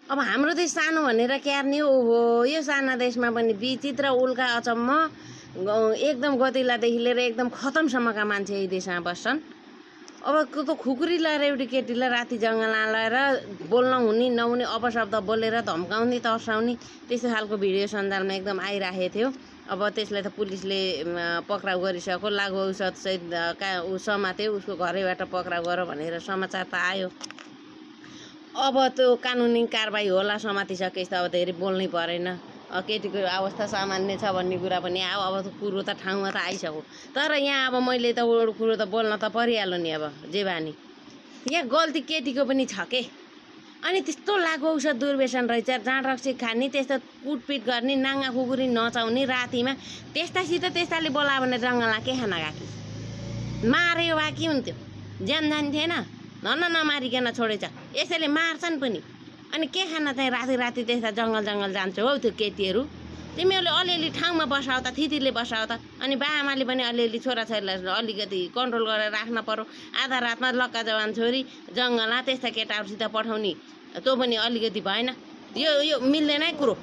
अब हाम्रो देश सानो भनेर क्यार्ने ओहो यो साना देशमा पनि विचित्र उल्का अचम्म एकदम गतिलादेखि लिएर एकदम खतमसम्मका मान्छे यही देशमा बस्छन्। अब त खुकुरी लगाएर एउटी केटीलाई राति जङ्गलमा लगाएर बोल्न हुने नहुने अपशब्द बोलेर धम्काउने तर्साउने त्यस्तो खालको भिडियो सञ्जालमा एकदम आइराखेको थियो। अब त्यसलाई त पुलिसले पक्राउ गरिसक्यो, लागु औषध सहित ऊ समात्यो, उसको घरैबाट पक्राउ गर भनेर समाचार त आयो। अब त्यो कानुनी कारबाही होला, समातिसकेपछि त अब धेरै बोल्नै परेन। केटीको अवस्था सामान्य छ भन्ने कुरा पनि आयो। अब त कुरो त ठाउँमा त आइसक्यो। तर यहाँ अब मैले त कुरो त बोल्न त परिहाल्यो नि। अब जे बानी यहाँ गल्ती केटीको पनि छ के। अनि त्यस्तो लागु औषध दुर्व्यसन रहेछ, जाँड रक्सी खाने, त्यस्तो कुटपिट गर्ने, नाङ्गा खुकुरी नचाउने रातिमा, त्यस्तासित त्यस्ताले बोलायो भने जङ्गलमा के खान गएकी? मार्यो भए के हुन्थ्यो? ज्यान जान्थेन? नमारिकन छोडेछ। यसैले मार्छन् पनि। अनि के खान चाहिँ राति राति त्यस्ता जङ्गल जान्छौ हौ त्यो केटीहरू? तिमीहरूले अलिअलि ठाउँमा बसाउ त, थितिले बसाउ त। अनि बाआमाले पनि अलिअलि छोराछोरीलाई अलिकति कन्ट्रोल गरेर राख्न पर्यो। आधा रातमा लक्का जवान छोरी जङ्गलमा त्यस्ता केटाहरूसित पठाउने त्यो पनि अलिकति भएन। यो मिल्दैन है कुरो।